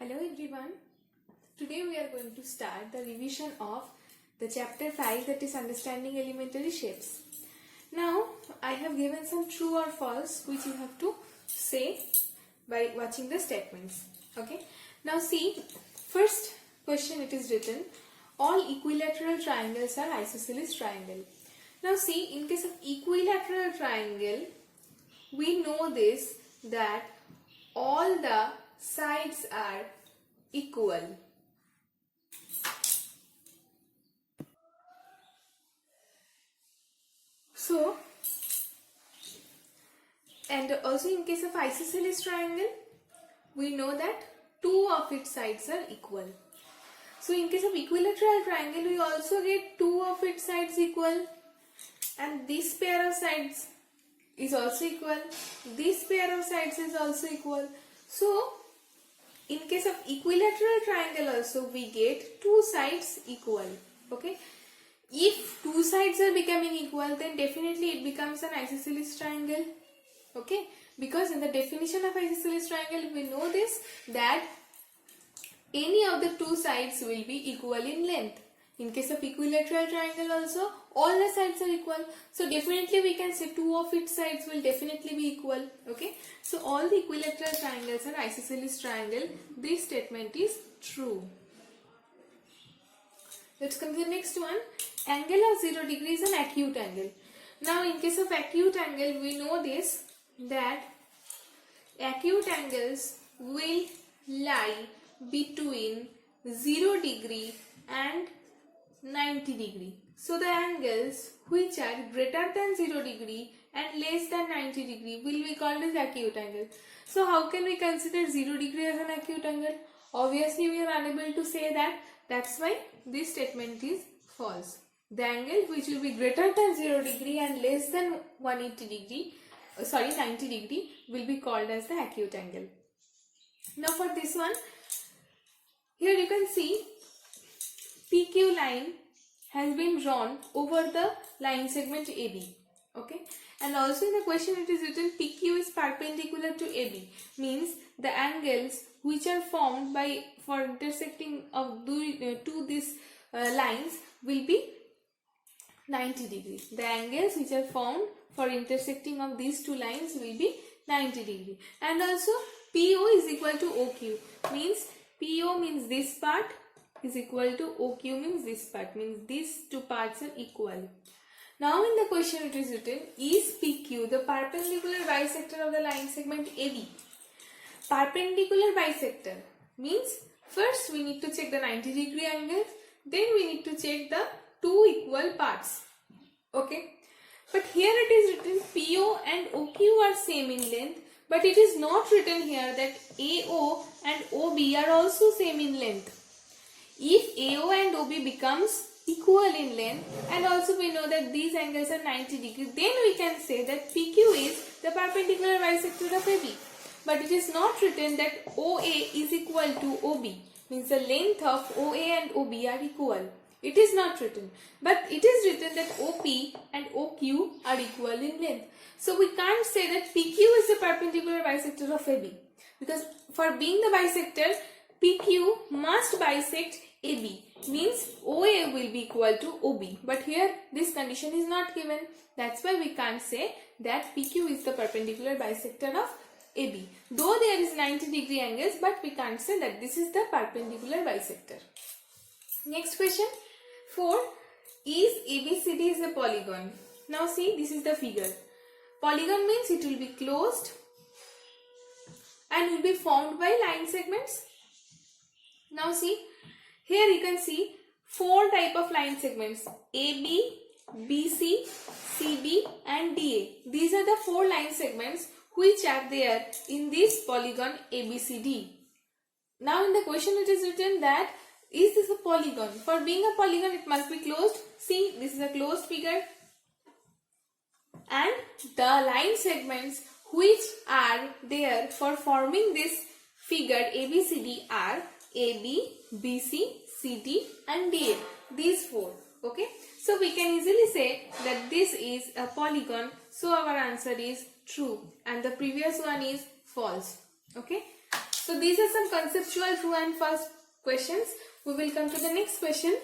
Hello everyone. Today we are going to start the revision of the chapter 5, that is understanding elementary shapes. Now I have given some true or false which you have to say by watching the statements. Okay. Now see, first question it is written, all equilateral triangles are isosceles triangle. Now see, in case of equilateral triangle, we know this, that all the sides are equal. So, and also in case of isosceles triangle, we know that two of its sides are equal. So in case of equilateral triangle, we also get two of its sides equal, and this pair of sides is also equal, this pair of sides is also equal. So in case of equilateral triangle also we get two sides equal. Okay, if two sides are becoming equal, then definitely it becomes an isosceles triangle. Okay, because in the definition of isosceles triangle we know this, that any of the two sides will be equal in length. In case of equilateral triangle also, all the sides are equal. So definitely we can say two of its sides will definitely be equal. Okay. So all the equilateral triangles are isosceles triangle. This statement is true. Let's come to the next one. Angle of 0 degree is an acute angle. Now in case of acute angle, we know this, that acute angles will lie between 0 degree and 90 degree. So the angles which are greater than 0 degree and less than 90 degree will be called as acute angle. So how can we consider 0 degree as an acute angle? Obviously we are unable to say that. That's why this statement is false. The angle which will be greater than 0 degree and less than 90 degree will be called as the acute angle. Now for this one, here you can see PQ line has been drawn over the line segment AB. Okay, and also in the question it is written PQ is perpendicular to AB, means the angles which are formed by for intersecting of to these lines will be 90 degree. The angles which are formed for intersecting of these two lines will be 90 degree. And also PO is equal to OQ, means PO means this part is equal to OQ means this part, means these two parts are equal. Now in the question it is written, is PQ the perpendicular bisector of the line segment AB? Perpendicular bisector means first we need to check the 90 degree angles, then we need to check the two equal parts. Okay, but here it is written PO and OQ are same in length, but it is not written here that AO and OB are also same in length. If AO and OB becomes equal in length, and also we know that these angles are 90 degrees, then we can say that PQ is the perpendicular bisector of AB. But it is not written that OA is equal to OB, means the length of OA and OB are equal. It is not written, but it is written that OP and OQ are equal in length. So we can't say that PQ is the perpendicular bisector of AB, because for being the bisector, PQ must bisect AB, means OA will be equal to OB. But here this condition is not given. That's why we can't say that PQ is the perpendicular bisector of AB. Though there is 90 degree angles, but we can't say that this is the perpendicular bisector. Next question 4. Is ABCD is a polygon? Now see, this is the figure. Polygon means it will be closed and will be formed by line segments. Now see, here you can see 4 type of line segments: AB, BC, CB and DA. These are the 4 line segments which are there in this polygon ABCD. Now in the question it is written that is this a polygon? For being a polygon it must be closed. See, this is a closed figure, and the line segments which are there for forming this figure ABCD are AB, BC, CD and DA. These 4. Okay, so we can easily say that this is a polygon. So our answer is true and the previous one is false. Okay, so So these are some conceptual true and false questions. We will come to the next question.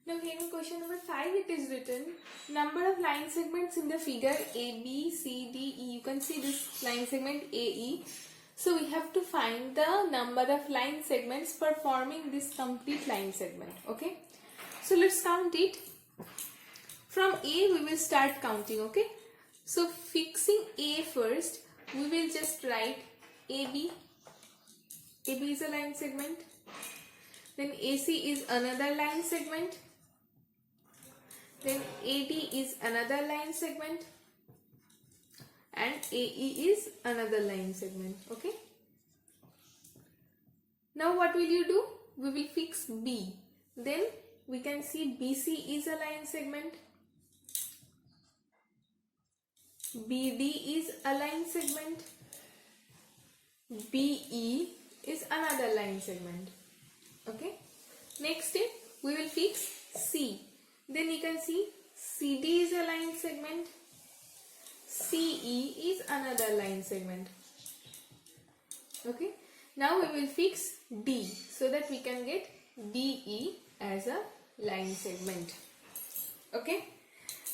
Now here in question number 5 it is written, number of line segments in the figure A, B, C, D, E. You can see this line segment AE. So we have to find the number of line segments forming this complete line segment. Okay. So let's count it. From A we will start counting. Okay. So fixing A first, we will just write AB. AB is a line segment. Then AC is another line segment. Then AD is another line segment. And AE is another line segment. Okay. Now what will you do? We will fix B. Then we can see BC is a line segment. BD is a line segment. BE is another line segment. Okay. Next step, we will fix C. Then you can see CD is a line segment. CE is another line segment. Okay. Now we will fix D so that we can get DE as a line segment. Okay.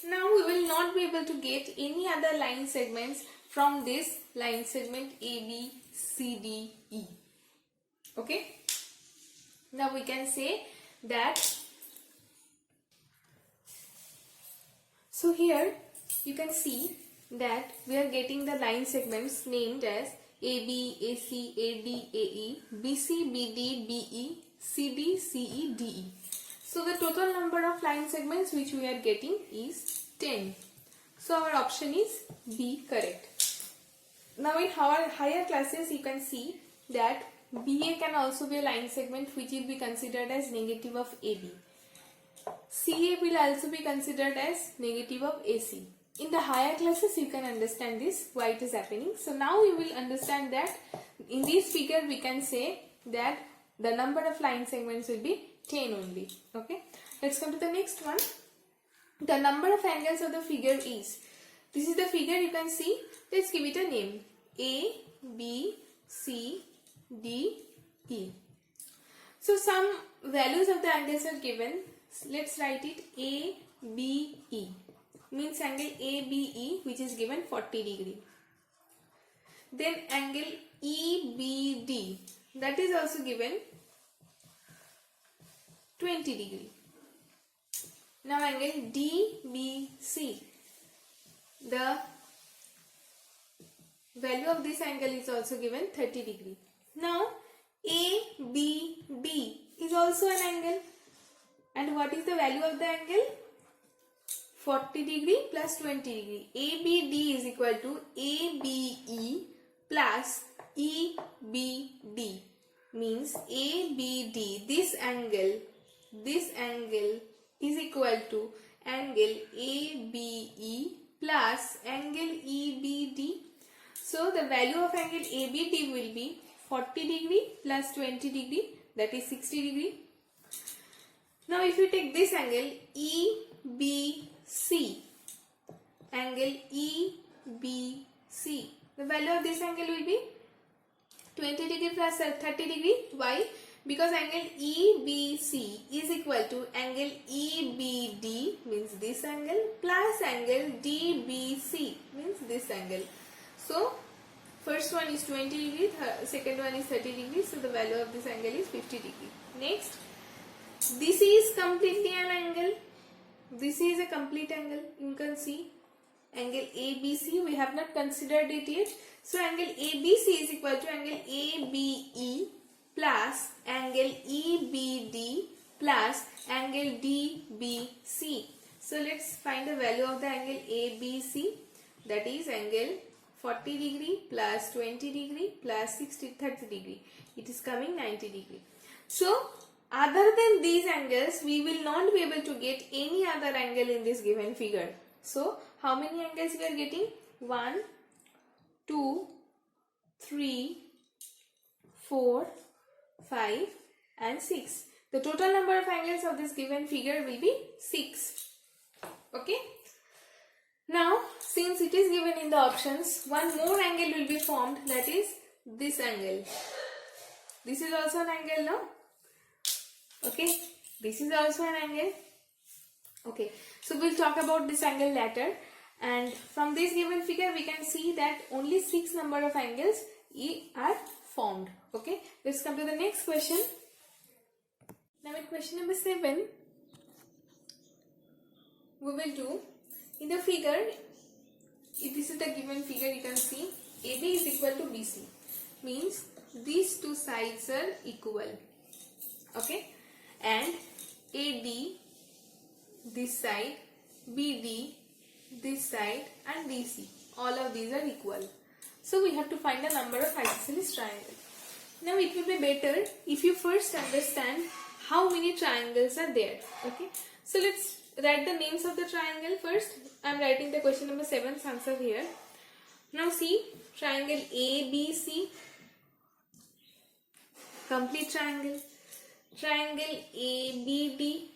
Now we will not be able to get any other line segments from this line segment AB, CD, E. Okay. Now we can say that. So here you can see that we are getting the line segments named as AB, AC, AD, AE, BC, BD, BE, CD, CE, DE. So the total number of line segments which we are getting is 10. So our option is B correct. Now in our higher classes you can see that BA can also be a line segment which will be considered as negative of AB. CA will also be considered as negative of AC. In the higher classes you can understand this, why it is happening. So now you will understand that in this figure we can say that the number of line segments will be 10 only. Okay. Let's come to the next one. The number of angles of the figure is. This is the figure you can see. Let's give it a name. A, B, C, D, E. So some values of the angles are given. Let's write it A, B, E. Means angle ABE which is given 40 degree. Then angle EBD that is also given 20 degree. Now angle DBC, the value of this angle is also given 30 degree. Now ABB is also an angle. And what is the value of the angle? 40 degree plus 20 degree. ABD is equal to ABE plus EBD. Means ABD, this angle is equal to angle ABE plus angle EBD. So the value of angle ABD will be 40 degree plus 20 degree, that is 60 degree. Now if you take this angle EBC, angle EBC, the value of this angle will be 20 degree plus 30 degree. Why? Because angle EBC is equal to angle EBD, means this angle, plus angle DBC, means this angle. So first one is 20 degree, second one is 30 degree. So the value of this angle is 50 degree. Next, this is completely an angle. This is a complete angle. You can see angle ABC. We have not considered it yet. So angle ABC is equal to angle ABE plus angle EBD plus angle DBC. So let's find the value of the angle ABC. That is angle 40 degree plus 20 degree plus 30 degree. It is coming 90 degree. So other than these angles, we will not be able to get any other angle in this given figure. So how many angles we are getting? 1, 2, 3, 4, 5 and 6. The total number of angles of this given figure will be 6. Okay. Now, since it is given in the options, one more angle will be formed, that is this angle. This is also an angle, no? Okay, this is also an angle. Okay, so we'll talk about this angle later. And from this given figure, we can see that only 6 number of angles are formed. Okay, let's come to the next question. Now in question number 7, we will do, in the figure, if this is the given figure, you can see AB is equal to BC. Means these two sides are equal. Okay, and AD this side, BD this side, and DC, all of these are equal. So we have to find the number of isosceles triangles. Now it will be better if you first understand how many triangles are there. Okay, so let's write the names of the triangle first. I am writing the question number 7's answer here. Now see, triangle ABC, complete triangle. Triangle ABD,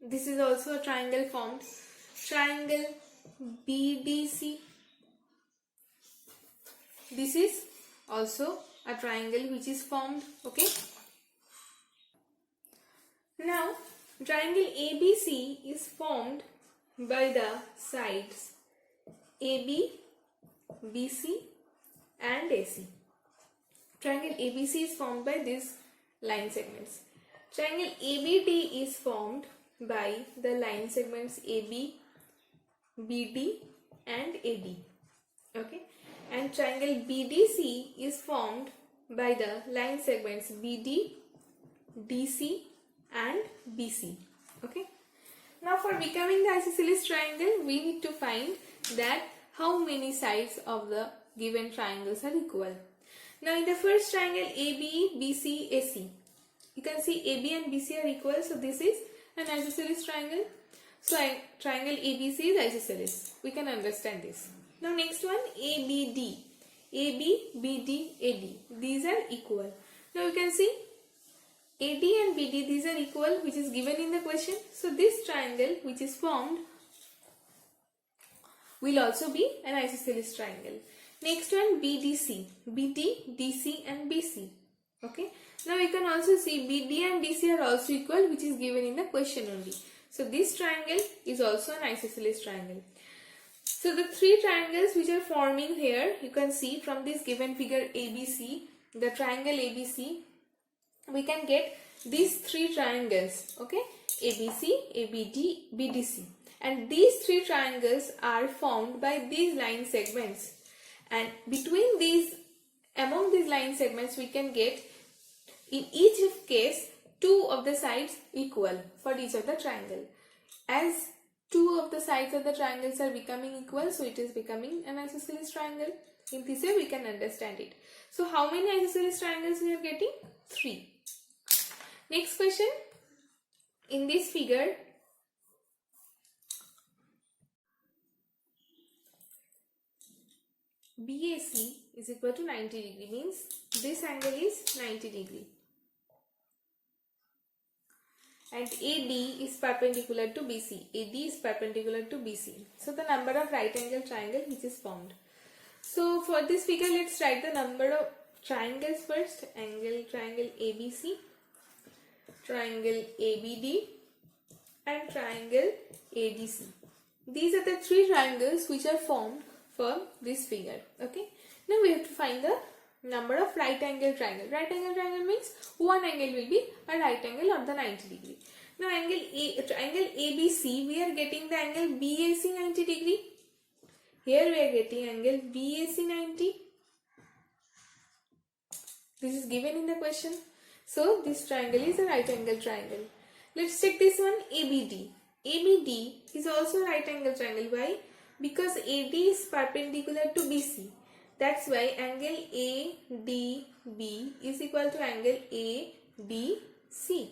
this is also a triangle formed. Triangle BDC, this is also a triangle which is formed. Okay, now triangle ABC is formed by the sides AB, BC and AC. Triangle ABC is formed by these line segments. Triangle ABD is formed by the line segments AB, BD and AD. Okay, and triangle BDC is formed by the line segments BD, DC and BC. Okay, now for becoming the isosceles triangle, we need to find that how many sides of the given triangles are equal. Now in the first triangle AB, BC, AC, you can see AB and BC are equal, so this is an isosceles triangle. So triangle ABC is isosceles. We can understand this. Now next one, ABD. AB, BD, AD. These are equal. Now you can see AD and BD, these are equal, which is given in the question. So this triangle which is formed will also be an isosceles triangle. Next one, BDC. BD, DC and BC. Okay. Now you can also see BD and DC are also equal, which is given in the question only. So this triangle is also an isosceles triangle. So the three triangles which are forming here, you can see from this given figure ABC, the triangle ABC, we can get these three triangles. Okay, ABC, ABD, BDC, and these three triangles are formed by these line segments, and between these, among these line segments, we can get in each case 2 of the sides equal for each of the triangle. As 2 of the sides of the triangles are becoming equal, so it is becoming an isosceles triangle. In this way we can understand it. So how many isosceles triangles we are getting? 3. Next question. In this figure, BAC is equal to 90 degree, means this angle is 90 degree. And AD is perpendicular to BC. AD is perpendicular to BC. So the number of right angle triangle which is formed. So for this figure, let's write the number of triangles first. Triangle ABC, triangle ABD and triangle ADC. These are the 3 triangles which are formed for this figure. Okay. Now we have to find the number of right angle triangle. Right angle triangle means one angle will be a right angle of the 90 degree. Now triangle ABC, we are getting the angle BAC 90 degree. Here we are getting angle BAC 90. This is given in the question. So this triangle is a right angle triangle. Let's check this one, ABD. ABD is also a right angle triangle. Why? Because AD is perpendicular to BC. That's why angle ADB is equal to angle ADC.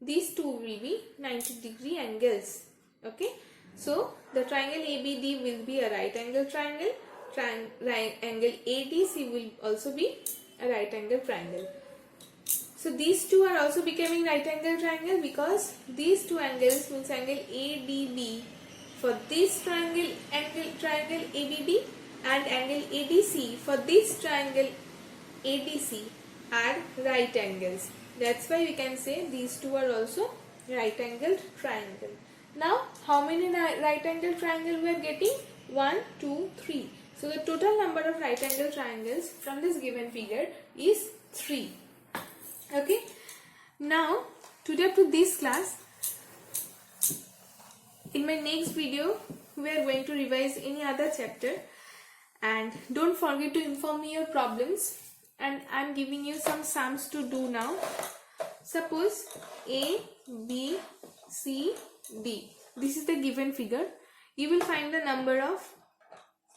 These two will be 90 degree angles. Okay. So the triangle ABD will be a right angle triangle. Angle ADC will also be a right angle triangle. So these two are also becoming right angle triangle because these two angles means angle ADB for this triangle ABD and angle ADC for this triangle ADC are right angles. That's why we can say these two are also right angled triangle. Now, how many right angled triangle we are getting? 1, 2, 3. So the total number of right angled triangles from this given figure is 3. Okay. Now, today up to this class, in my next video, we are going to revise any other chapter, and don't forget to inform me your problems, and I am giving you some sums to do now. Suppose A, B, C, D. This is the given figure. You will find the number of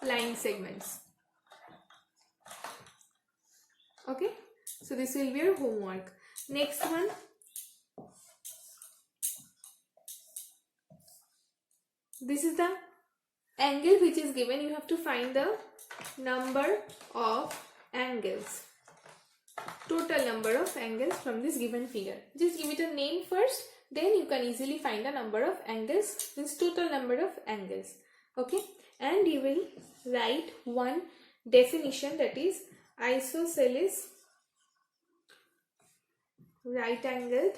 line segments. Okay. So this will be your homework. Next one. This is the angle which is given. You have to find the number of angles. Total number of angles from this given figure. Just give it a name first. Then you can easily find the number of angles. This total number of angles. Okay. And you will write one definition, that is isosceles right angled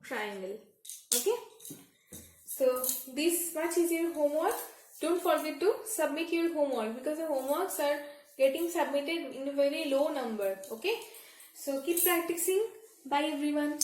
triangle. Okay. So this much is your homework. Don't forget to submit your homework, because the homeworks are getting submitted in a very low number. Okay. So keep practicing. Bye everyone.